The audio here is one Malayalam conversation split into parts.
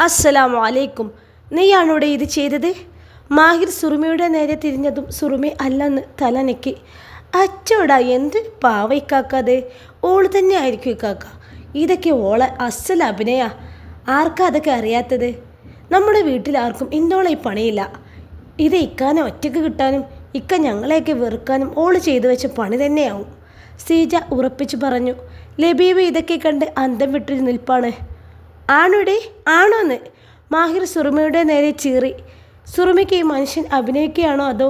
അസ്സലാമു അലൈക്കും. നീയാണോടെ ഇത് ചെയ്തത്? മാഹിർ സുറുമിയുടെ നേരെ തിരിഞ്ഞതും സുറുമി അല്ലെന്ന് തലനക്കി. അച്ചോടാ, എന്ത് പാവ ഇക്കാക്കത്. ഓള് തന്നെ ആയിരിക്കും ഇക്കാക്ക. ഇതൊക്കെ ഓളെ അസൽ അഭിനയ. ആർക്കാ അതൊക്കെ അറിയാത്തത്? നമ്മുടെ വീട്ടിൽ ആർക്കും ഇന്നോളം ഈ പണിയില്ല. ഇത് ഇക്കാനെ ഒറ്റയ്ക്ക് കിട്ടാനും ഇക്ക ഞങ്ങളെയൊക്കെ വെറുക്കാനും ഓള് ചെയ്തു വെച്ച പണി തന്നെയാവും. സീജ ഉറപ്പിച്ചു പറഞ്ഞു. ലബീബ് ഇതൊക്കെ കണ്ട് അന്തം വിട്ടൊരു നിൽപ്പാണ്. ആണോടെ, ആണോന്ന് മാഹിർ സുറുമയുടെ നേരെ ചീറി. സുറുമയ്ക്ക് ഈ മനുഷ്യൻ അഭിനയിക്കുകയാണോ അതോ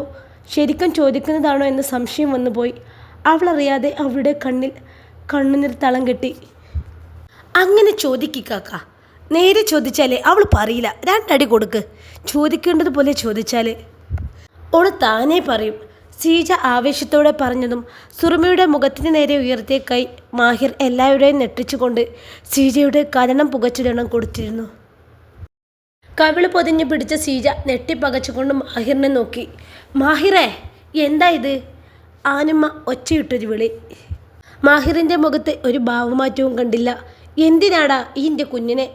ശരിക്കും ചോദിക്കുന്നതാണോ എന്ന് സംശയം വന്നുപോയി. അവളറിയാതെ അവളുടെ കണ്ണിൽ കണ്ണുനീർ തളം കെട്ടി. അങ്ങനെ ചോദിക്കാക്ക, നേരെ ചോദിച്ചാലേ അവൾ പറയില്ല. രണ്ടടി കൊടുക്ക്. ചോദിക്കേണ്ടതുപോലെ ചോദിച്ചാൽ ഓള് താനേ പറയും. സീജ ആവേശത്തോടെ പറഞ്ഞതും സുറുമയുടെ മുഖത്തിന് നേരെ ഉയർത്തിയ കൈ മാഹിർ എല്ലാവരുടെയും നെട്ടിച്ചുകൊണ്ട് സീജയുടെ കരണം പുകച്ചിടണം കൊടുത്തിരുന്നു. കവിള് പൊതിഞ്ഞ് പിടിച്ച സീജ നെട്ടിപ്പകച്ചുകൊണ്ട് മാഹിറിനെ നോക്കി. മാഹിറേ, എന്താ ഇത്? ആനുമ്മ ഒച്ചയിട്ടൊരു വിളി. മാഹിറിൻ്റെ മുഖത്ത് ഒരു ഭാവമാറ്റവും കണ്ടില്ല. എന്തിനാടാ ഈ എൻ്റെ കുഞ്ഞിനെ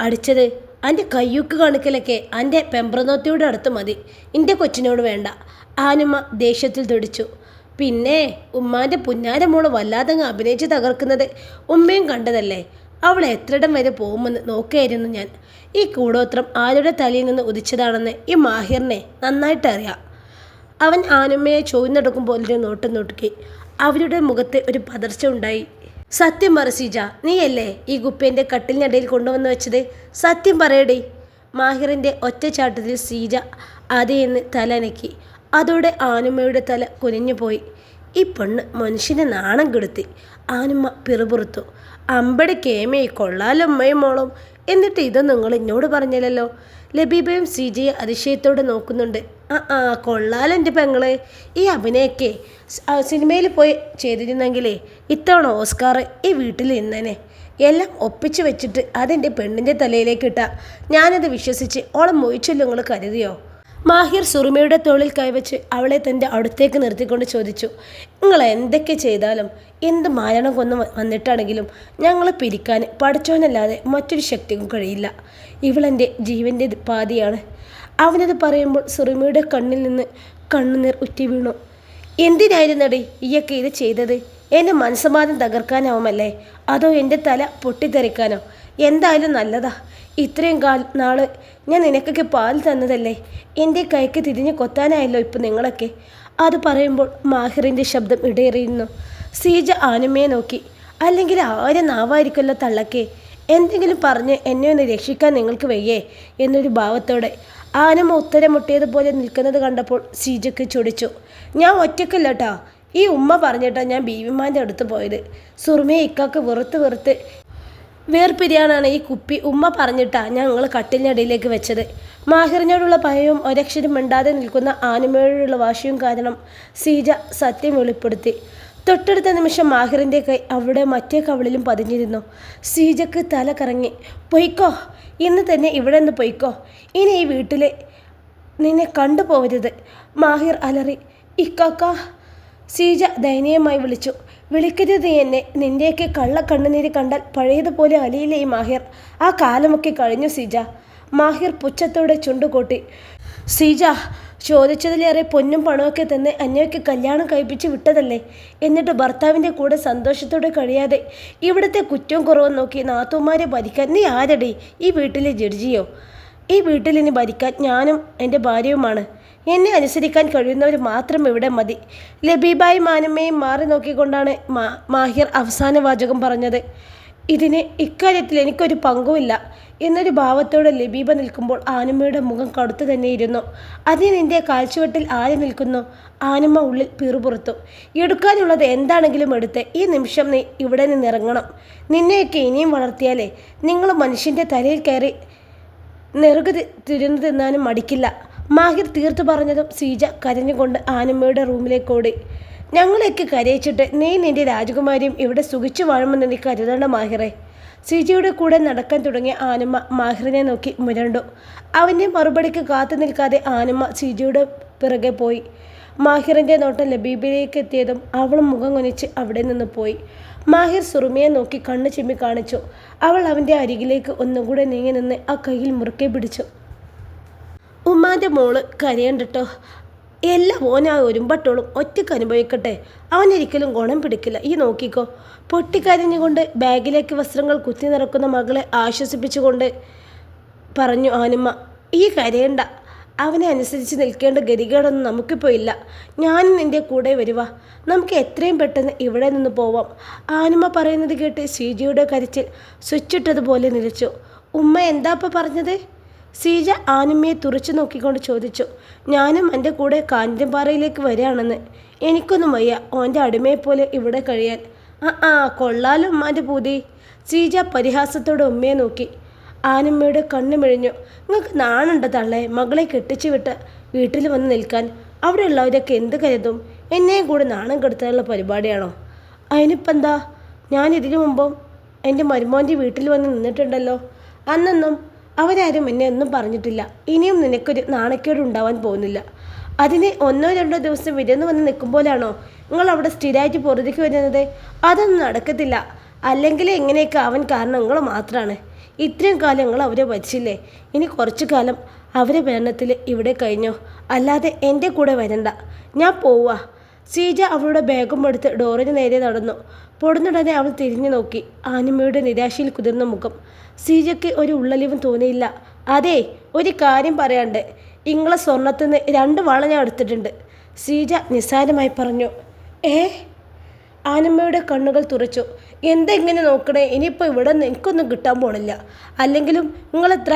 അടിച്ചത്? എൻ്റെ കയ്യൂക്ക് കാണിക്കലൊക്കെ എൻ്റെ പെമ്പ്രനോത്തിയുടെ അടുത്ത് മതി, എൻ്റെ കൊച്ചിനോട് വേണ്ട. ആനുമ്മ ദേഷ്യത്തിൽ തുടിച്ചു. പിന്നെ ഉമ്മാൻ്റെ പുന്നാര മോള് വല്ലാതങ്ങ് അഭിനയിച്ച് തകർക്കുന്നത് ഉമ്മയും കണ്ടതല്ലേ. അവൾ എത്രയിടം വരെ പോകുമെന്ന് നോക്കിയായിരുന്നു ഞാൻ. ഈ കൂടോത്രം ആരുടെ തലയിൽ നിന്ന് ഉദിച്ചതാണെന്ന് ഈ മാഹിറിനെ നന്നായിട്ട് അറിയാം. അവൻ ആനുമ്മയെ ചോദിനെടുക്കും പോലൊരു നോട്ടം നോക്കി. അവരുടെ മുഖത്ത് ഒരു പതർച്ച ഉണ്ടായി. സത്യം പറ സീജ, നീയല്ലേ ഈ കുപ്പേൻ്റെ കട്ടിലിനിടയിൽ കൊണ്ടുവന്ന് വെച്ചത്? സത്യം പറയടി. മാഹിറിൻ്റെ ഒറ്റച്ചാട്ടത്തിൽ സീജ അതേന്ന് തലനക്കി. അതോടെ ആനുമ്മയുടെ തല കുനിഞ്ഞുപോയി. ഈ പെണ്ണ് മനുഷ്യനെ നാണം കെടുത്തി. ആനുമ്മ പിറുപുറത്തു. അമ്പടി കേമേ, കൊള്ളാലോ അമ്മയും മോളും. എന്നിട്ട് ഇത് നിങ്ങൾ എന്നോട് പറഞ്ഞില്ലല്ലോ. ലബീബയും സീജയെ അതിശയത്തോടെ നോക്കുന്നുണ്ട്. കൊള്ളാലോ എൻ്റെ പെങ്ങളെ. ഈ അഭിനയൊക്കെ സിനിമയിൽ പോയി ചെയ്തിരുന്നെങ്കിലേ ഇത്തവണ ഓസ്കാർ ഈ വീട്ടിൽ ഇന്നനെ. എല്ലാം ഒപ്പിച്ച് വെച്ചിട്ട് അതെൻ്റെ പെണ്ണിൻ്റെ തലയിലേക്ക് ഇട്ടാ ഞാനത് വിശ്വസിച്ച് ഓളം മൊയിച്ചല്ലോ നിങ്ങൾ കരുതിയോ? മാഹിർ സുറുമയുടെ തോളിൽ കൈവച്ച് അവളെ തൻ്റെ അടുത്തേക്ക് നിർത്തിക്കൊണ്ട് ചോദിച്ചു. നിങ്ങൾ എന്തൊക്കെ ചെയ്താലും എന്ത് മാരണം കൊന്ന് വന്നിട്ടാണെങ്കിലും ഞങ്ങളെ പിരിക്കാൻ പഠിച്ചോനല്ലാതെ മറ്റൊരു ശക്തിക്കും കഴിയില്ല. ഇവളെൻ്റെ ജീവൻ്റെ പാതിയാണ്. അവനത് പറയുമ്പോൾ സുറുമയുടെ കണ്ണിൽ നിന്ന് കണ്ണുനീർ ഉറ്റി വീണു. എന്തിനായിരുന്നടി ഈയൊക്കെ ഇത് ചെയ്തത്? എൻ്റെ മനസ്സമാധാനം തകർക്കാനാവുമല്ലേ, അതോ എൻ്റെ തല പൊട്ടിത്തെറിക്കാനോ? എന്തായാലും നല്ലതാ. ഇത്രയും നാള് ഞാൻ നിനക്കൊക്കെ പാൽ തന്നതല്ലേ. എൻ്റെ കൈക്ക് തിരിഞ്ഞ് കൊത്താനായല്ലോ ഇപ്പം നിങ്ങളൊക്കെ. അത് പറയുമ്പോൾ മാഹിറിൻ്റെ ശബ്ദം ഇടയേറിയിരുന്നു. സീജ ആനുമ്മയെ നോക്കി. അല്ലെങ്കിൽ ആരും നാവായിരിക്കുമല്ലോ തള്ളക്കെ. എന്തെങ്കിലും പറഞ്ഞ് എന്നെ ഒന്ന് രക്ഷിക്കാൻ നിങ്ങൾക്ക് വയ്യേ എന്നൊരു ഭാവത്തോടെ ആനുമ്മ ഉത്തരം മുട്ടിയതുപോലെ നിൽക്കുന്നത് കണ്ടപ്പോൾ സീജയ്ക്ക് ചൊടിച്ചു. ഞാൻ ഒറ്റക്കല്ലോട്ടാ, ഈ ഉമ്മ പറഞ്ഞിട്ടാ ഞാൻ ബീവിമാൻ്റെ അടുത്ത് പോയത്. സുറുമയെ ഇക്കാക്ക് വെറുത്ത് വേർപിരിയാനാണ് ഈ കുപ്പി ഉമ്മ പറഞ്ഞിട്ടാ ഞങ്ങൾ കട്ടിലിനടിയിലേക്ക് വെച്ചത്. മാഹിറിനോടുള്ള ഭയവും ഒരക്ഷരം മിണ്ടാതെ നിൽക്കുന്ന ആനുമയോടുള്ള വാശിയും കാരണം സീജ സത്യം വെളിപ്പെടുത്തി. തൊട്ടടുത്ത നിമിഷം മാഹിറിൻ്റെ കൈ അവിടെ മറ്റേ കവിളിലും പതിഞ്ഞിരുന്നു. സീജക്ക് തല കറങ്ങി. പൊയ്ക്കോ, ഇന്ന് തന്നെ ഇവിടെ നിന്ന് പൊയ്ക്കോ. ഇനി ഈ വീട്ടിൽ നിന്നെ കണ്ടുപോകരുത്. മാഹിർ അലറി. ഇക്കാക്ക. സീജ ദയനീയമായി വിളിച്ചു. വിളിക്കരുത് എന്നെ. നിൻ്റെയൊക്കെ കണ്ണുനീര് കണ്ടാൽ പഴയതുപോലെ അലിയില്ലേ ഈ മാഹിർ. ആ കാലമൊക്കെ കഴിഞ്ഞു സീജ. മാഹിർ പുച്ഛത്തോടെ ചുണ്ടുകൂട്ടി. സീജ, ചോദിച്ചതിലേറെ പൊന്നും പണമൊക്കെ തന്നെ അന്നയൊക്കെ കല്യാണം കഴിപ്പിച്ച് വിട്ടതല്ലേ. എന്നിട്ട് ഭർത്താവിൻ്റെ കൂടെ സന്തോഷത്തോടെ കഴിയാതെ ഇവിടുത്തെ കുറ്റവും കുറവും നോക്കി നാത്തൂമാരെ ഭരിക്കാൻ നീ ആരടി? ഈ വീട്ടിലെ ജഡ്ജിയോ? ഈ വീട്ടിലിനി ഭരിക്കാൻ ഞാനും എൻ്റെ ഭാര്യയുമാണ്. എന്നെ അനുസരിക്കാൻ കഴിയുന്നവർ മാത്രം ഇവിടെ മതി. ലബീബായും ആനുമ്മയും മാറി നോക്കിക്കൊണ്ടാണ് മാഹിർ അവസാന വാചകം പറഞ്ഞത്. ഇതിന് ഇക്കാര്യത്തിൽ എനിക്കൊരു പങ്കുമില്ല എന്നൊരു ഭാവത്തോടെ ലബീബ നിൽക്കുമ്പോൾ ആനുമ്മയുടെ മുഖം കടുത്തു തന്നെയിരുന്നു. അതിന് നിൻ്റെ കാഴ്ചവെട്ടിൽ ആര് നിൽക്കുന്നു? ആനുമ്മ ഉള്ളിൽ പിറുപുറത്തു. എടുക്കാനുള്ളത് എന്താണെങ്കിലും എടുത്ത് ഈ നിമിഷം നീ ഇവിടെ നിന്നിറങ്ങണം. നിന്നെയൊക്കെ ഇനിയും വളർത്തിയാലേ നിങ്ങൾ മനുഷ്യൻ്റെ തലയിൽ കയറി നെറുക് തിരുന്നു തിന്നാനും മടിക്കില്ല. മാഹിർ തീർത്തു പറഞ്ഞതും സീജ കരഞ്ഞുകൊണ്ട് ആനുമ്മയുടെ റൂമിലേക്ക് ഓടി. ഞങ്ങളെയൊക്കെ കരയിച്ചിട്ട് നീ നിൻ്റെ രാജകുമാരിയും ഇവിടെ സുഖിച്ചു വാഴുമെന്ന് നീ കരുതേണ്ട മാഹിറെ. സീജയുടെ കൂടെ നടക്കാൻ തുടങ്ങിയ ആനുമ്മ മാഹിറിനെ നോക്കി മുരണ്ടു. അവൻ്റെ മറുപടിക്ക് കാത്തു നിൽക്കാതെ ആനുമ്മ സീജയുടെ പിറകെ പോയി. മാഹിറിൻ്റെ നോട്ടം ലബീബിലേക്ക് എത്തിയതും അവൾ മുഖം കുനിച്ച് അവിടെ നിന്ന് പോയി. മാഹിർ സുറുമിയെ നോക്കി കണ്ണു ചിമ്മി കാണിച്ചു. അവൾ അവൻ്റെ അരികിലേക്ക് ഒന്നുകൂടെ നീങ്ങി നിന്ന് ആ കയ്യിൽ മുറുക്കെ പിടിച്ചു. ഉമ്മാൻ്റെ മോള് കരയണ്ടട്ടോ, എല്ലാം ഓനാ ഒരുമ്പട്ടോളും ഒറ്റയ്ക്ക് അനുഭവിക്കട്ടെ, അവനൊരിക്കലും ഗുണം പിടിക്കില്ല, ഈ നോക്കിക്കോ. പൊട്ടിക്കരഞ്ഞുകൊണ്ട് ബാഗിലേക്ക് വസ്ത്രങ്ങൾ കുത്തി നിറക്കുന്ന മകളെ ആശ്വസിപ്പിച്ചുകൊണ്ട് പറഞ്ഞു ആനുമ്മ. ഈ കരയണ്ട, അവനെ അനുസരിച്ച് നിൽക്കേണ്ട ഗതികേടൊന്നും നമുക്കിപ്പോൾ ഇല്ല. ഞാനും നിൻ്റെ കൂടെ വരുവാ, നമുക്ക് എത്രയും പെട്ടെന്ന് ഇവിടെ നിന്ന് പോവാം. ആനുമ്മ പറയുന്നത് കേട്ട് സീജയുടെ കരച്ചിൽ സ്വിച്ചിട്ടതുപോലെ നിലച്ചു. ഉമ്മ എന്താ ഇപ്പം പറഞ്ഞത്? സീജ ആനുമ്മയെ തുറച്ചു നോക്കിക്കൊണ്ട് ചോദിച്ചു. ഞാനും എൻ്റെ കൂടെ കാഞ്ഞിരംപാറയിലേക്ക് വരികയാണെന്ന്. എനിക്കൊന്നും വയ്യ ഓൻ്റെ അടിമയെപ്പോലെ ഇവിടെ കഴിയാൻ. കൊള്ളാലും ഉമ്മാൻ്റെ പൂതി. സീജ പരിഹാസത്തോടെ ഉമ്മയെ നോക്കി. ആനുമ്മയുടെ കണ്ണു മിഴിഞ്ഞു. നിങ്ങൾക്ക് നാണുണ്ട് തള്ളേ, മകളെ കെട്ടിച്ചു വിട്ട് വീട്ടിൽ വന്ന് നിൽക്കാൻ. അവിടെ ഉള്ളവരൊക്കെ എന്ത് കരുതും? എന്നെയും കൂടെ നാണം കെടുത്താനുള്ള പരിപാടിയാണോ? അതിനിപ്പം എന്താ, ഞാൻ ഇതിനു മുമ്പും എൻ്റെ മരുമോൻ്റെ വീട്ടിൽ വന്ന് നിന്നിട്ടുണ്ടല്ലോ. അന്നൊന്നും അവരാരും എന്നെ ഒന്നും പറഞ്ഞിട്ടില്ല. ഇനിയും നിനക്കൊരു നാണക്കേട് ഉണ്ടാവാൻ പോകുന്നില്ല. അതിന് 1-2 ദിവസം വിരുന്ന് വന്ന് നിൽക്കുമ്പോഴാണോ നിങ്ങൾ അവിടെ സ്ഥിരമായിട്ട് പുറത്തേക്ക് വരുന്നത്? അതൊന്നും നടക്കത്തില്ല. അല്ലെങ്കിൽ എങ്ങനെയൊക്കെ അവൻ കാരണം നിങ്ങൾ മാത്രമാണ്. ഇത്രയും കാലം നിങ്ങൾ അവരെ ഭരിച്ചില്ലേ, ഇനി കുറച്ചു കാലം അവരെ ഭരണത്തിൽ ഇവിടെ കഴിഞ്ഞോ, അല്ലാതെ എൻ്റെ കൂടെ വരണ്ട. ഞാൻ പോവാ. സീജ അവളുടെ ബാഗും എടുത്ത് ഡോറിന് നേരെ നടന്നു. പൊടുന്നുടനെ അവൾ തിരിഞ്ഞു നോക്കി. ആനിമയുടെ നിരാശയിൽ കുതിർന്ന മുഖം. സീജയ്ക്ക് ഒരു ഉള്ളലിവും തോന്നിയില്ല. അതെ, ഒരു കാര്യം പറയാണ്ട്, ഇങ്ങളെ സ്വർണത്തിൽ നിന്ന് 2 വള ഞാൻ എടുത്തിട്ടുണ്ട്, സീജ നിസ്സാരമായി പറഞ്ഞു. ആനമ്മയുടെ കണ്ണുകൾ തുറച്ചു. എന്തെങ്ങനെ നോക്കണേ, ഇനിയിപ്പോൾ ഇവിടെ നിന്ന് എനിക്കൊന്നും കിട്ടാൻ പോണില്ല. അല്ലെങ്കിലും നിങ്ങളെത്ര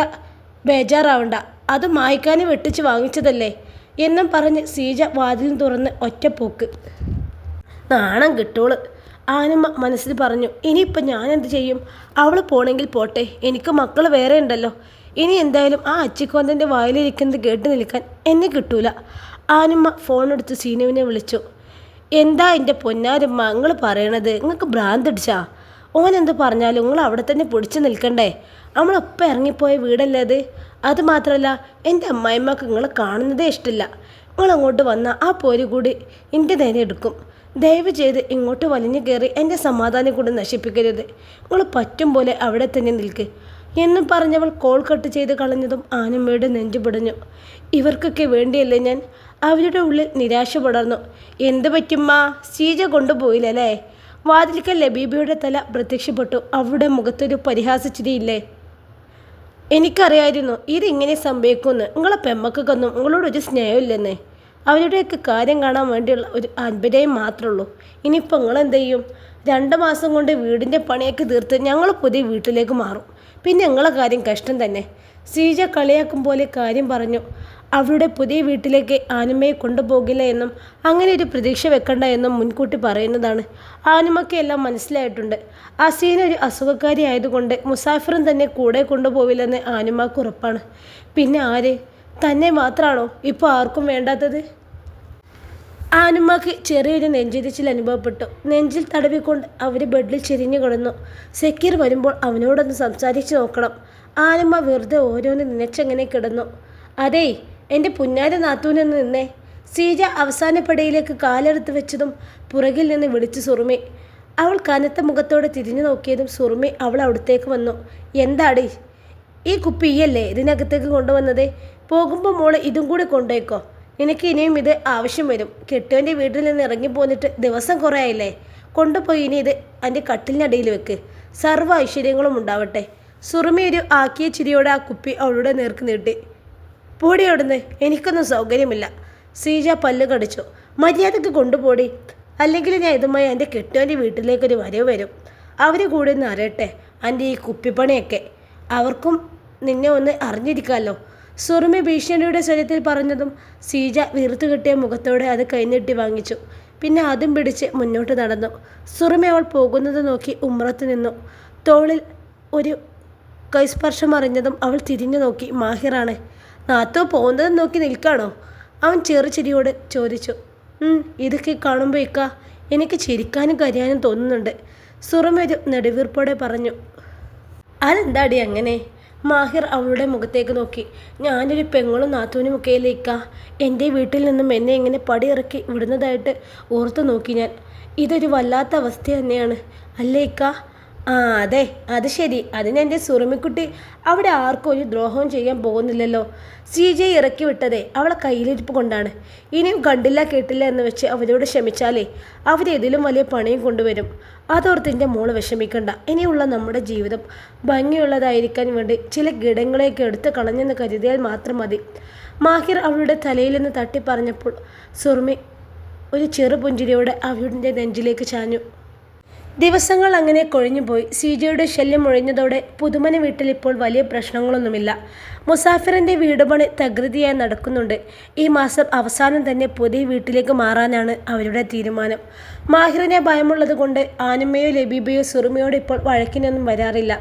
ബേജാറാവണ്ട, അത് മായ്ക്കാനും വെട്ടിച്ച് വാങ്ങിച്ചതല്ലേ എന്നും പറഞ്ഞ് സീജ വാതിലും തുറന്ന് ഒറ്റപ്പോക്ക്. നാണം കിട്ടോള്, ആനമ്മ മനസ്സിൽ പറഞ്ഞു. ഇനിയിപ്പോൾ ഞാനെന്ത് ചെയ്യും? അവൾ പോണെങ്കിൽ പോട്ടെ, എനിക്ക് മക്കൾ വേറെ ഉണ്ടല്ലോ. ഇനി എന്തായാലും ആ അച്ചിക്കോന്തൻ്റെ വായിലിരിക്കുന്നത് കേട്ട് നിൽക്കാൻ എന്നെ കിട്ടൂല. ആനമ്മ ഫോണെടുത്ത് സീനുവിനെ വിളിച്ചു. എന്താ എൻ്റെ പൊന്നാരമ്മ നിങ്ങൾ പറയണത്? നിങ്ങൾക്ക് ഭ്രാന്തടിച്ചാ? ഓനെന്ത് പറഞ്ഞാലും നിങ്ങൾ അവിടെ തന്നെ പിടിച്ചു നിൽക്കണ്ടേ? നമ്മളൊപ്പം ഇറങ്ങിപ്പോയ വീടല്ലേ അത്? അത് മാത്രമല്ല, എൻ്റെ അമ്മായിമ്മക്ക് നിങ്ങളെ കാണുന്നതേ ഇഷ്ടമില്ല. നിങ്ങളങ്ങോട്ട് വന്നാൽ ആ പോര് കൂടി എൻ്റെ നേരെ എടുക്കും. ദയവ് ചെയ്ത് ഇങ്ങോട്ട് വലിഞ്ഞു കയറി എൻ്റെ സമാധാനം കൂടി നശിപ്പിക്കരുത്. നിങ്ങൾ പറ്റും പോലെ അവിടെ തന്നെ നിൽക്ക് എന്നും പറഞ്ഞവൾ കോൾ കട്ട് ചെയ്ത് കളഞ്ഞതും ആനമ്മയുടെ നെഞ്ചു പിടഞ്ഞു. ഇവർക്കൊക്കെ വേണ്ടിയല്ലേ ഞാൻ? അവരുടെ ഉള്ളിൽ നിരാശ പടർന്നു. എന്ത് പറ്റുമ്മ, സീജ കൊണ്ടുപോയില്ലല്ലേ? വാതിൽക്കൽ ലബീബയുടെ തല പ്രത്യക്ഷപ്പെട്ടു. അവരുടെ മുഖത്തൊരു പരിഹാസച്ചിരിയില്ലേ? എനിക്കറിയായിരുന്നു ഇതിങ്ങനെ സംഭവിക്കുമെന്ന്. നിങ്ങളെ പെമ്മക്കൊന്നും നിങ്ങളോടൊരു സ്നേഹമില്ലെന്നേ. അവരുടെയൊക്കെ കാര്യം കാണാൻ വേണ്ടിയുള്ള ഒരു അത്ഭുതം മാത്രമേ ഉള്ളൂ. ഇനിയിപ്പോൾ നിങ്ങളെന്ത് ചെയ്യും? 2 മാസം കൊണ്ട് വീടിൻ്റെ പണിയൊക്കെ തീർത്ത് ഞങ്ങൾ പുതിയ വീട്ടിലേക്ക് മാറും. പിന്നെ നിങ്ങളെ കാര്യം കഷ്ടം തന്നെ. സീജ കളിയാക്കും പോലെ കാര്യം പറഞ്ഞു. അവളുടെ പുതിയ വീട്ടിലേക്ക് ആനുമ്മയെ കൊണ്ടുപോകില്ല എന്നും അങ്ങനെ ഒരു പ്രതീക്ഷ വെക്കണ്ട എന്നും മുൻകൂട്ടി പറയുന്നതാണ്. ആനുമ്മയ്ക്ക് എല്ലാം മനസ്സിലായിട്ടുണ്ട്. അസീന ഒരു അസുഖക്കാരി ആയതുകൊണ്ട് മുസാഫിറും തന്നെ കൂടെ കൊണ്ടുപോവില്ലെന്ന് ആനുമ്മക്ക് ഉറപ്പാണ്. പിന്നെ ആര്? തന്നെ മാത്രമാണോ ഇപ്പോൾ ആർക്കും വേണ്ടാത്തത്? ആനുമ്മക്ക് ചെറിയൊരു നെഞ്ചിരിച്ചിൽ അനുഭവപ്പെട്ടു. നെഞ്ചിൽ തടവിക്കൊണ്ട് അവർ ബെഡിൽ ചെരിഞ്ഞു കിടന്നു. സക്കീർ വരുമ്പോൾ അവനോടൊന്ന് സംസാരിച്ച് നോക്കണം. ആനുമ്മ വെറുതെ ഓരോന്ന് നിനച്ചങ്ങനെ കിടന്നു. അതേ, എൻ്റെ പുന്നാര നാത്തൂനെന്ന് നിന്നേ. സീജ അവസാനപ്പടിയിലേക്ക് കാലെടുത്ത് വെച്ചതും പുറകിൽ നിന്ന് വിളിച്ചു സുറുമി. അവൾ കനത്ത മുഖത്തോടെ തിരിഞ്ഞു നോക്കിയതും സുറുമി അവൾ അവിടത്തേക്ക് വന്നു. എന്താടി ഈ കുപ്പിയല്ലേ ഇതിനകത്തേക്ക് കൊണ്ടുവന്നത്? പോകുമ്പോൾ മോളെ ഇതും കൂടി കൊണ്ടുപോയിക്കോ. നിനക്ക് ഇനിയും ഇത് ആവശ്യം വരും. കെട്ടുവൻ്റെ വീട്ടിൽ നിന്ന് ഇറങ്ങിപ്പോന്നിട്ട് ദിവസം കുറേ ആയില്ലേ. കൊണ്ടുപോയി ഇനി ഇത് എൻ്റെ കട്ടിലിനടിയിൽ വെക്ക്. സർവ്വ ഐശ്വര്യങ്ങളും ഉണ്ടാവട്ടെ. സുറുമി ഒരു ആക്കിയ ചിരിയോടെ ആ കുപ്പി അവളുടെ നേർക്ക് നീട്ടി. പൊടിയോടുന്ന്, എനിക്കൊന്നും സൗകര്യമില്ല. സീജ പല്ല് കടിച്ചു. മര്യാദക്ക് കൊണ്ടുപോടി, അല്ലെങ്കിൽ ഞാൻ ഇതുമായി എൻ്റെ കെട്ടുവൻ്റെ വീട്ടിലേക്കൊരു വരവ് വരും. അവർ കൂടെ ഒന്ന് അറിയട്ടെ എൻ്റെ ഈ കുപ്പിപ്പണിയൊക്കെ. അവർക്കും നിന്നെ ഒന്ന് അറിഞ്ഞിരിക്കാമല്ലോ. സുറുമി ഭീഷണിയുടെ സ്വരത്തിൽ പറഞ്ഞതും സീജ വീർത്തു കിട്ടിയ മുഖത്തോടെ അത് കൈനീട്ടി വാങ്ങിച്ചു. പിന്നെ അതും പിടിച്ച് മുന്നോട്ട് നടന്നു. സുറുമി അവൾ പോകുന്നത് നോക്കി ഉമ്മറത്ത് നിന്നു. തോളിൽ ഒരു കൈസ്പർശം അറിഞ്ഞതും അവൾ തിരിഞ്ഞു നോക്കി. മാഹിറാണ്. നാത്തോ പോകുന്നത് നോക്കി നിൽക്കാണോ? അവൻ ചെറുചിരിയോട് ചോദിച്ചു. ഇതൊക്കെ കാണുമ്പോൾ എനിക്ക് ചിരിക്കാനും കരയാനും തോന്നുന്നുണ്ട്. സുറുമി ഒരു നെടുവീർപ്പോടെ പറഞ്ഞു. അതെന്താടി അങ്ങനെ? മാഹിർ അവളുടെ മുഖത്തേക്ക് നോക്കി. ഞാനൊരു പെങ്ങളും നാത്തൂനും ഒക്കെയല്ലേ ഇക്ക. എൻ്റെ വീട്ടിൽ നിന്നും എന്നെ ഇങ്ങനെ പടിയിറക്കി വിടുന്നതായിട്ട് ഓർത്തു നോക്കി ഞാൻ. ഇതൊരു വല്ലാത്ത അവസ്ഥ തന്നെയാണ് അല്ലേ ഇക്ക? ആ അതെ, അത് ശരി. അതിനെൻ്റെ സുറുമിക്കുട്ടി അവിടെ ആർക്കും ഒരു ദ്രോഹവും ചെയ്യാൻ പോകുന്നില്ലല്ലോ. CJ ഇറക്കി വിട്ടതേ അവളെ കയ്യിലിരിപ്പ് കൊണ്ടാണ്. ഇനിയും കണ്ടില്ല കേട്ടില്ല എന്ന് വെച്ച് അവരോട് ക്ഷമിച്ചാലേ അവരേതിലും വലിയ പണിയും കൊണ്ടുവരും. അതോർത്ത് എൻ്റെ മോള് വിഷമിക്കണ്ട. ഇനിയുള്ള നമ്മുടെ ജീവിതം ഭംഗിയുള്ളതായിരിക്കാൻ വേണ്ടി ചില ഘടകങ്ങളെയൊക്കെ എടുത്ത് കളഞ്ഞെന്ന് കരുതിയാൽ മാത്രം മതി. മാഹിർ അവളുടെ തലയിൽ നിന്ന് തട്ടി പറഞ്ഞപ്പോൾ സുറുമി ഒരു ചെറുപുഞ്ചിരിയോടെ അവളുടെ നെഞ്ചിലേക്ക് ചാഞ്ഞു. ദിവസങ്ങൾ അങ്ങനെ കൊഴിഞ്ഞുപോയി. CJയുടെ ശല്യം ഒഴിഞ്ഞതോടെ പുതുമന വീട്ടിൽ ഇപ്പോൾ വലിയ പ്രശ്നങ്ങളൊന്നുമില്ല. മുസാഫിറിൻ്റെ വീട് പണി തകൃതിയായി നടക്കുന്നുണ്ട്. ഈ മാസം അവസാനം തന്നെ പുതിയ വീട്ടിലേക്ക് മാറാനാണ് അവരുടെ തീരുമാനം. മാഹിറിനെ ഭയമുള്ളത് കൊണ്ട് ആനുമ്മയോ ലബീബയോ സുറുമയോട് ഇപ്പോൾ വഴക്കിനൊന്നും വരാറില്ല.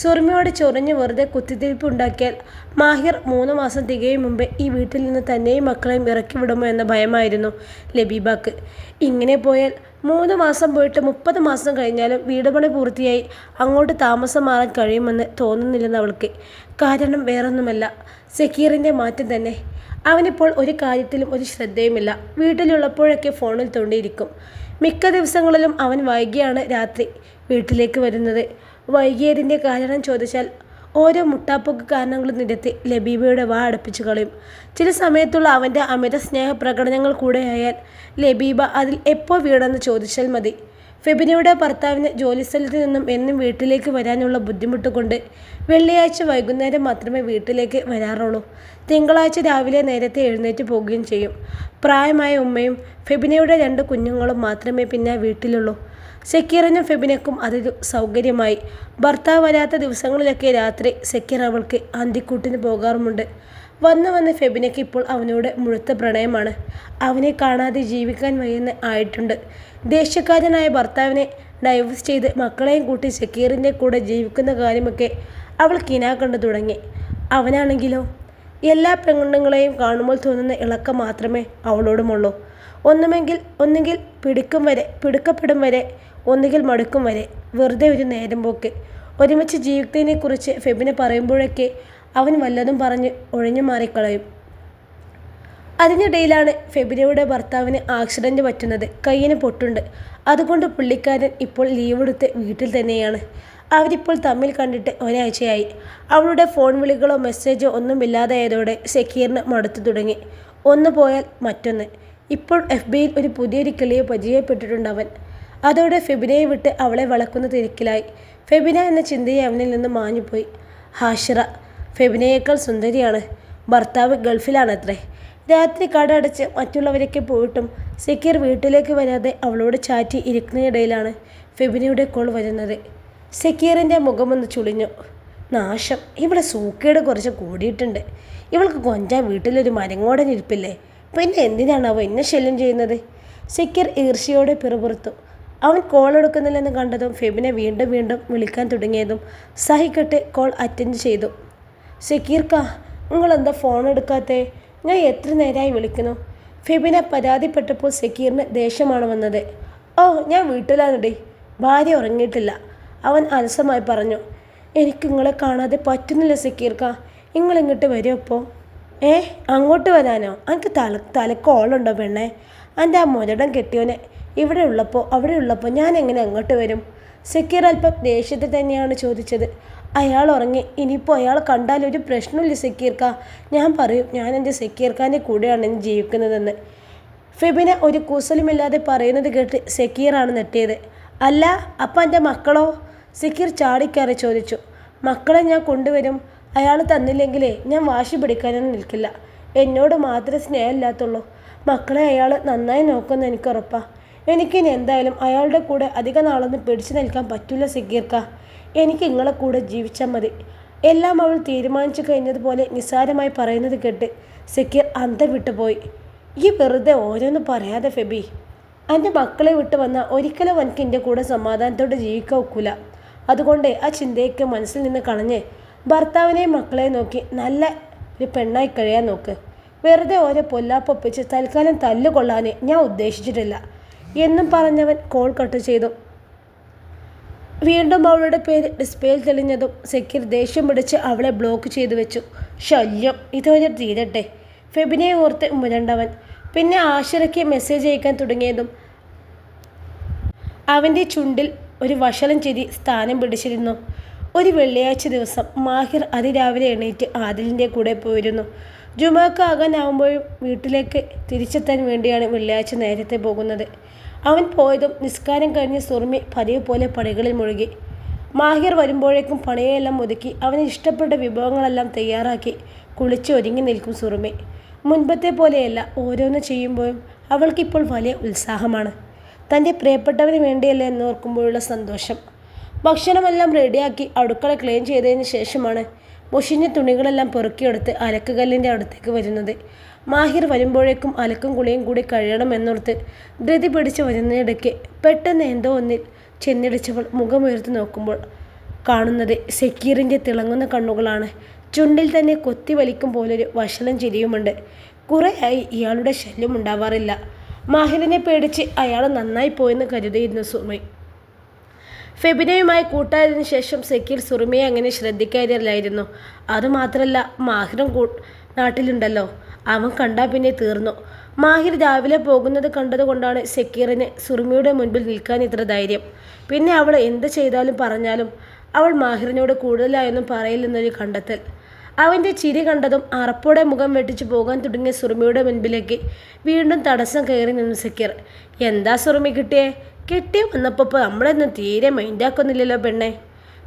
സുറുമയോട് ചൊറിഞ്ഞ് വെറുതെ കുത്തിത്തിരിപ്പ് ഉണ്ടാക്കിയാൽ മാഹിർ 3 മാസം തികയും മുമ്പേ ഈ വീട്ടിൽ നിന്ന് തന്നെയും മക്കളെയും ഇറക്കി വിടുമോ എന്ന ഭയമായിരുന്നു ലബീബാക്ക്. ഇങ്ങനെ പോയാൽ 3 മാസം പോയിട്ട് 30 മാസം കഴിഞ്ഞാലും വീട് പണി പൂർത്തിയായി അങ്ങോട്ട് താമസം മാറാൻ കഴിയുമെന്ന് തോന്നുന്നില്ലെന്ന് അവൾക്ക്. കാരണം വേറൊന്നുമല്ല, സക്കീറിൻ്റെ മാറ്റം തന്നെ. അവനിപ്പോൾ ഒരു കാര്യത്തിലും ഒരു ശ്രദ്ധയുമില്ല. വീട്ടിലുള്ളപ്പോഴൊക്കെ ഫോണിൽ തോണ്ടിയിരിക്കും. മിക്ക ദിവസങ്ങളിലും അവൻ വൈകിയാണ് രാത്രി വീട്ടിലേക്ക് വരുന്നത്. വൈകിയതിൻ്റെ കാരണം ചോദിച്ചാൽ ഓരോ മുട്ടാപ്പൊക്കെ കാരണങ്ങൾ നിരത്തി ലബീബയുടെ വാ അടുപ്പിച്ചു കളയും. ചില സമയത്തുള്ള അവൻ്റെ അമിത സ്നേഹ പ്രകടനങ്ങൾ കൂടെയായാൽ ലബീബ അതിൽ എപ്പോൾ വീണെന്ന് ചോദിച്ചാൽ മതി. ഫെബിനയുടെ ഭർത്താവിന് ജോലിസ്ഥലത്ത് നിന്നും എന്നും വീട്ടിലേക്ക് വരാനുള്ള ബുദ്ധിമുട്ട് കൊണ്ട് വെള്ളിയാഴ്ച വൈകുന്നേരം മാത്രമേ വീട്ടിലേക്ക് വരാറുള്ളൂ. തിങ്കളാഴ്ച രാവിലെ നേരത്തെ എഴുന്നേറ്റ് പോവുകയും ചെയ്യും. പ്രായമായ ഉമ്മയും ഫെബിനയുടെ 2 കുഞ്ഞുങ്ങളും മാത്രമേ പിന്നെ വീട്ടിലുള്ളൂ. സക്കീറിനും ഫെബിനയ്ക്കും അതൊരു സൗകര്യമായി. ഭർത്താവ് വരാത്ത ദിവസങ്ങളിലൊക്കെ രാത്രി സക്കീർ അവൾക്ക് അന്തിക്കൂട്ടിന് പോകാറുമുണ്ട്. വന്ന് ഫെബിനയ്ക്ക് ഇപ്പോൾ അവനോട് മുഴുത്ത പ്രണയമാണ്. അവനെ കാണാതെ ജീവിക്കാൻ വയ്യെന്ന് ആയിട്ടുണ്ട്. ദേഷ്യക്കാരനായ ഭർത്താവിനെ ഡൈവേഴ്സ് ചെയ്ത് മക്കളെയും കൂട്ടി സക്കീറിൻ്റെ കൂടെ ജീവിക്കുന്ന കാര്യമൊക്കെ അവൾ കിനാ കണ്ടു തുടങ്ങി. അവനാണെങ്കിലോ എല്ലാ പെണ്ണുങ്ങളെയും കാണുമ്പോൾ തോന്നുന്ന ഇളക്കം മാത്രമേ അവളോടുമുള്ളൂ. ഒന്നുകിൽ പിടിക്കപ്പെടും വരെ, ഒന്നുകിൽ മടുക്കും വരെ. വെറുതെ ഒരു നേരം പോക്ക്. ഒരുമിച്ച് ജീവിതത്തിനെക്കുറിച്ച് ഫെബിന പറയുമ്പോഴൊക്കെ അവൻ വല്ലതും പറഞ്ഞ് ഒഴിഞ്ഞു മാറിക്കളയും. അതിനിടയിലാണ് ഫെബിനയുടെ ഭർത്താവിന് ആക്സിഡൻറ്റ് പറ്റുന്നത്. കയ്യിന് പൊട്ടുണ്ട്. അതുകൊണ്ട് പുള്ളിക്കാരൻ ഇപ്പോൾ ലീവെടുത്ത് വീട്ടിൽ തന്നെയാണ്. അവരിപ്പോൾ തമ്മിൽ കണ്ടിട്ട് ഒരാഴ്ചയായി. അവളുടെ ഫോൺ വിളികളോ മെസ്സേജോ ഒന്നുമില്ലാതായതോടെ സക്കീറിന് മടുത്തു തുടങ്ങി. ഒന്ന് പോയാൽ മറ്റൊന്ന്. ഇപ്പോൾ FBയിൽ ഒരു പുതിയൊരു കിളിയെ പരിചയപ്പെട്ടിട്ടുണ്ട് അവൻ. അതോടെ ഫെബിനയെ വിട്ട് അവളെ വളക്കുന്ന തിരക്കിലായി. ഫെബിന എന്ന ചിന്തയെ അവനിൽ നിന്ന് മാഞ്ഞുപോയി. ഹാഷിറ ഫെബിനയേക്കാൾ സുന്ദരിയാണ്. ഭർത്താവ് ഗൾഫിലാണത്രേ. രാത്രി കട അടച്ച് മറ്റുള്ളവരൊക്കെ പോയിട്ടും സക്കീർ വീട്ടിലേക്ക് വരാതെ അവളോട് ചാറ്റി ഇരിക്കുന്നതിനിടയിലാണ് ഫെബിനയുടെ കോൾ വരുന്നത്. സക്കീറിൻ്റെ മുഖമൊന്ന് ചുളിഞ്ഞു. നാശം, ഇവിടെ സൂക്കേട് കുറച്ച് കൂടിയിട്ടുണ്ട്. ഇവൾക്ക് കൊഞ്ചാൻ വീട്ടിലൊരു മരങ്ങോടൻ ഇരിപ്പില്ലേ? പിന്നെ എന്തിനാണ് അവ എന്നെ ശല്യം ചെയ്യുന്നത്? സക്കീർ ഈർഷ്യയോടെ പിറുപിറുത്തു. അവൻ കോൾ എടുക്കുന്നില്ലെന്ന് കണ്ടതും ഫെബിനെ വീണ്ടും വിളിക്കാൻ തുടങ്ങിയതും സഹിക്കെട്ട് കോൾ അറ്റൻഡ് ചെയ്തു. സക്കീർക്ക, നിങ്ങളെന്താ ഫോൺ എടുക്കാത്തേ? ഞാൻ എത്ര നേരമായി വിളിക്കുന്നു. ഫെബിന പരാതിപ്പെട്ടപ്പോൾ സക്കീറിന് ദേഷ്യമാണ് വന്നത്. ഓ, ഞാൻ വീട്ടിലാണിടേ. ഭാര്യ ഉറങ്ങിയിട്ടില്ല, അവൻ അലസമായി പറഞ്ഞു. എനിക്ക് നിങ്ങളെ കാണാതെ പറ്റുന്നില്ല സക്കീർക്ക. നിങ്ങളിങ്ങോട്ട് വരുമോ ഇപ്പോൾ? അങ്ങോട്ട് വരാനോ? എനിക്ക് തലക്കോളുണ്ടോ പെണ്ണേ? എൻ്റെ ആ മുരടം കെട്ടിയോനെ അവിടെ ഉള്ളപ്പോൾ ഞാൻ എങ്ങനെ അങ്ങോട്ട് വരും? സക്കീർ അല്പം ദേഷ്യത്തിൽ തന്നെയാണ് ചോദിച്ചത്. അയാൾ ഉറങ്ങി. ഇനിയിപ്പോൾ അയാൾ കണ്ടാൽ ഒരു പ്രശ്നമില്ല സക്കീർക്ക. ഞാൻ പറയും ഞാൻ എൻ്റെ സക്കീർക്കാൻ്റെ കൂടെയാണ് ജീവിക്കുന്നതെന്ന്. ഫെബിന ഒരു കൂസലുമില്ലാതെ പറയുന്നത് കേട്ട് സക്കീറാണ് നെട്ടിയത്. അല്ല, അപ്പം എൻ്റെ മക്കളോ? സക്കീർ ചാടിക്കയറി ചോദിച്ചു. മക്കളെ ഞാൻ കൊണ്ടുവരും. അയാൾ തന്നില്ലെങ്കിലേ ഞാൻ വാശി പിടിക്കാനൊന്നും നിൽക്കില്ല. എന്നോട് മാത്രമേ സ്നേഹമില്ലാത്തുള്ളൂ. മക്കളെ അയാൾ നന്നായി നോക്കുമെന്ന് എനിക്ക് ഉറപ്പാണ്. എനിക്കിനി എന്തായാലും അയാളുടെ കൂടെ അധിക നാളൊന്നും പിടിച്ചു നിൽക്കാൻ പറ്റില്ല സക്കീർക്ക. എനിക്ക് നിങ്ങളെ കൂടെ ജീവിച്ചാൽ മതി. എല്ലാം അവൾ തീരുമാനിച്ചു കഴിഞ്ഞതുപോലെ നിസ്സാരമായി പറയുന്നത് കേട്ട് സക്കീർ അന്തം വിട്ടുപോയി. ഈ വെറുതെ ഓരോന്ന് പറയാതെ ഫെബി. എൻ്റെ മക്കളെ വിട്ട് വന്നാൽ ഒരിക്കലും എനിക്ക് എൻ്റെ കൂടെ സമാധാനത്തോടെ ജീവിക്കാൻ ഒക്കില്ല. അതുകൊണ്ട് ആ ചിന്തയൊക്കെ മനസ്സിൽ നിന്ന് കളഞ്ഞ് ഭർത്താവിനെയും മക്കളെയും നോക്കി നല്ല ഒരു പെണ്ണായി കഴിയാൻ നോക്ക്. വെറുതെ ഓരോ പൊല്ലാപ്പൊപ്പിച്ച് തൽക്കാലം തല്ലുകൊള്ളാൻ ഞാൻ ഉദ്ദേശിച്ചിട്ടില്ല എന്നും പറഞ്ഞവൻ കോൾ കട്ട് ചെയ്തു. വീണ്ടും അവളുടെ പേര് ഡിസ്പ്ലേയിൽ തെളിഞ്ഞതും സക്കീർ ദേഷ്യം പിടിച്ച് അവളെ ബ്ലോക്ക് ചെയ്തു വെച്ചു. ശല്യം, ഇതുവരെ തീരട്ടെ. ഫെബിനെ ഓർത്ത് മുരണ്ടവൻ പിന്നെ ആശിറയ്ക്ക് മെസ്സേജ് അയക്കാൻ തുടങ്ങിയതും അവൻ്റെ ചുണ്ടിൽ ഒരു വഷളം ചിരി സ്ഥാനം പിടിച്ചിരുന്നു. ഒരു വെള്ളിയാഴ്ച ദിവസം മാഹിർ അതിരാവിലെ എണീറ്റ് ആദിലിൻ്റെ കൂടെ പോയിരുന്നു. ജുമാക്കാകാനാവുമ്പോഴും വീട്ടിലേക്ക് തിരിച്ചെത്താൻ വേണ്ടിയാണ് വെള്ളിയാഴ്ച നേരത്തെ പോകുന്നത്. അവൻ പോയതും നിസ്കാരം കഴിഞ്ഞ് സുറുമി പതിവ് പോലെ പണികളിൽ മുഴുകി. മാഹിർ വരുമ്പോഴേക്കും പണിയെല്ലാം ഒതുക്കി അവന് ഇഷ്ടപ്പെട്ട വിഭവങ്ങളെല്ലാം തയ്യാറാക്കി കുളിച്ച് ഒരുങ്ങി നിൽക്കും സുറുമി. മുൻപത്തെ പോലെയല്ല, ഓരോന്ന് ചെയ്യുമ്പോഴും അവൾക്കിപ്പോൾ വലിയ ഉത്സാഹമാണ്. തൻ്റെ പ്രിയപ്പെട്ടവന് വേണ്ടിയല്ലേ എന്നോർക്കുമ്പോഴുള്ള സന്തോഷം. ഭക്ഷണമെല്ലാം റെഡിയാക്കി അടുക്കള ക്ലീൻ ചെയ്തതിന് ശേഷമാണ് മുഷിഞ്ഞ തുണികളെല്ലാം പെറുക്കിയെടുത്ത് അലക്കുകല്ലിൻ്റെ അടുത്തേക്ക് വരുന്നത്. മാഹിർ വരുമ്പോഴേക്കും അലക്കും കുളിയും കൂടി കഴിയണമെന്നോർത്ത് ധൃതി പിടിച്ച് വരുന്നതിടയ്ക്ക് പെട്ടെന്ന് എന്തോ ഒന്നിൽ ചെന്നിടിച്ചവൾ മുഖമുയർത്തി നോക്കുമ്പോൾ കാണുന്നത് സക്കീറിൻ്റെ തിളങ്ങുന്ന കണ്ണുകളാണ്. ചുണ്ടിൽ തന്നെ കൊത്തി വലിക്കും പോലൊരു വഷളം ചിരിയുമുണ്ട്. കുറേയായി ഇയാളുടെ ശല്യം ഉണ്ടാവാറില്ല. മാഹിറിനെ പേടിച്ച് അയാൾ നന്നായി പോയെന്ന് കരുതിയിരുന്നു സുറുമി. ഫെബിനയുമായി കൂട്ടായതിനു ശേഷം സക്കീർ സുറുമിയെ അങ്ങനെ ശ്രദ്ധിക്കാറില്ലായിരുന്നു. അതുമാത്രമല്ല, മാഹിറും നാട്ടിലുണ്ടല്ലോ. അവൻ കണ്ടാൽ പിന്നെ തീർന്നു. മാഹിർ രാവിലെ പോകുന്നത് കണ്ടതുകൊണ്ടാണ് സക്കീറിന് സുറുമിയുടെ മുൻപിൽ നിൽക്കാൻ ഇത്ര ധൈര്യം. പിന്നെ അവൾ എന്ത് ചെയ്താലും പറഞ്ഞാലും അവൾ മാഹിറിനോട് കൂടുതലായൊന്നും പറയില്ലെന്നൊരു കണ്ടെത്തൽ. അവൻ്റെ ചിരി കണ്ടതും അറപ്പോടെ മുഖം വെട്ടിച്ചു പോകാൻ തുടങ്ങിയ സുറുമിയുടെ മുൻപിലേക്ക് വീണ്ടും തടസ്സം കയറി നിന്നു സക്കീർ. എന്താ സുറുമി കിട്ടിയേ? കെട്ടി വന്നപ്പോൾ നമ്മളൊന്നും തീരെ മൈൻഡാക്കുന്നില്ലല്ലോ പെണ്ണെ.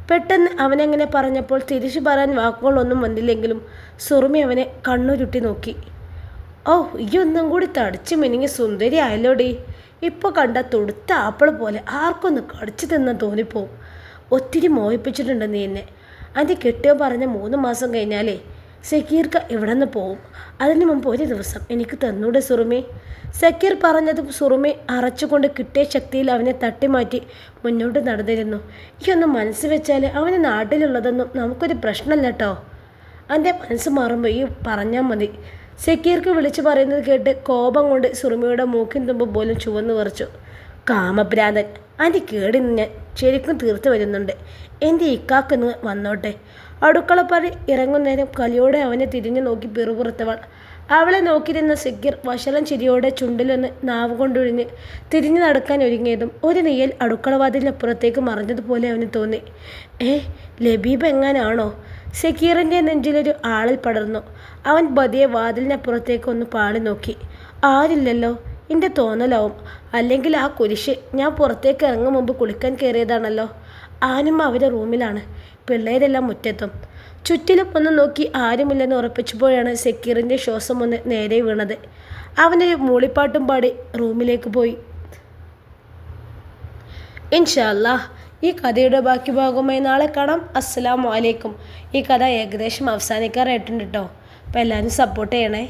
പെട്ടെന്ന് അവനങ്ങനെ പറഞ്ഞപ്പോൾ തിരിച്ചു പറയാൻ വാക്കുകളൊന്നും വന്നില്ലെങ്കിലും സുറുമി അവനെ കണ്ണുരുട്ടി നോക്കി. ഓ, ഈ ഒന്നും കൂടി തടിച്ചു മിനിങ്ങി സുന്ദരി ആയല്ലോടി. ഇപ്പോൾ കണ്ട തൊടുത്ത ആപ്പിൾ പോലെ ആർക്കൊന്ന് കടിച്ചു തിന്നാൻ തോന്നിപ്പോവും. ഒത്തിരി മോഹിപ്പിച്ചിട്ടുണ്ട് നീ എന്നെ. അതിൻ്റെ കെട്ടിയോ പറഞ്ഞ 3 മാസം കഴിഞ്ഞാലേ സക്കീർക്ക ഇവിടെ നിന്ന് പോവും. അതിന് മുമ്പ് ഒരു ദിവസം എനിക്ക് തന്നൂടെ സുറുമി? സക്കീർ പറഞ്ഞതും സുറുമി അറച്ചുകൊണ്ട് കിട്ടിയ ശക്തിയിൽ അവനെ തട്ടിമാറ്റി മുന്നോട്ട് നടന്നിരുന്നു. ഈ ഒന്ന് മനസ്സ് വെച്ചാൽ അവന് നാട്ടിലുള്ളതൊന്നും നമുക്കൊരു പ്രശ്നമല്ല കേട്ടോ. എൻ്റെ മനസ്സ് മാറുമ്പോൾ ഈ പറഞ്ഞാൽ മതി. സക്കീർക്ക് വിളിച്ചു പറയുന്നത് കേട്ട് കോപം കൊണ്ട് സുറുമിയുടെ മൂക്കിൻ തുമ്പ് പോലും ചുവന്നു വിറച്ചു. കാമഭ്രാന്തൻ, അതിൻ്റെ കേടി ഞാൻ ശരിക്കും തീർത്ത് വരുന്നുണ്ട്. എൻ്റെ ഇക്കാക്കെന്ന് വന്നോട്ടെ. അടുക്കളപ്പടി ഇറങ്ങുന്നേരം കലിയോടെ അവനെ തിരിഞ്ഞു നോക്കി പിറുപുറത്തവൾ. അവളെ നോക്കിയിരുന്ന സക്കീർ വഷളം ചിരിയോടെ ചുണ്ടിലൊന്ന് നാവ് കൊണ്ടൊഴിഞ്ഞ് തിരിഞ്ഞു നടക്കാൻ ഒരുങ്ങിയതും ഒരു നീയൽ അടുക്കളവാതിലിനപ്പുറത്തേക്ക് മറിഞ്ഞതുപോലെ അവന് തോന്നി. ലബീബ് എങ്ങാനാണോ? സക്കീറിൻ്റെ നെഞ്ചിലൊരു ആളിൽ പടർന്നു. അവൻ പതിയെ വാതിലിനപ്പുറത്തേക്ക് ഒന്ന് പാളി നോക്കി. ആരില്ലല്ലോ. എൻ്റെ തോന്നലാവും. അല്ലെങ്കിൽ ആ കുരിശ് ഞാൻ പുറത്തേക്ക് ഇറങ്ങും മുമ്പ് കുളിക്കാൻ കയറിയതാണല്ലോ. ആനും അവരുടെ റൂമിലാണ്, പിള്ളേരെല്ലാം മുറ്റത്തും. ചുറ്റിലും ഒന്ന് നോക്കി ആരുമില്ലെന്ന് ഉറപ്പിച്ചപ്പോഴാണ് സക്കീറിൻ്റെ ശ്വാസം ഒന്ന് നേരെ വീണത്. അവനൊരു മൂളിപ്പാട്ടും പാടി റൂമിലേക്ക് പോയി. ഇൻഷാ അല്ലാഹ് ഈ കഥയുടെ ബാക്കി ഭാഗവുമായി നാളെ കാണാം. അസ്സലാമു അലൈക്കും. ഈ കഥ ഏകദേശം അവസാനിക്കാറായിട്ടുണ്ട് കേട്ടോ. അപ്പോൾ എല്ലാവരും സപ്പോർട്ട് ചെയ്യണേ.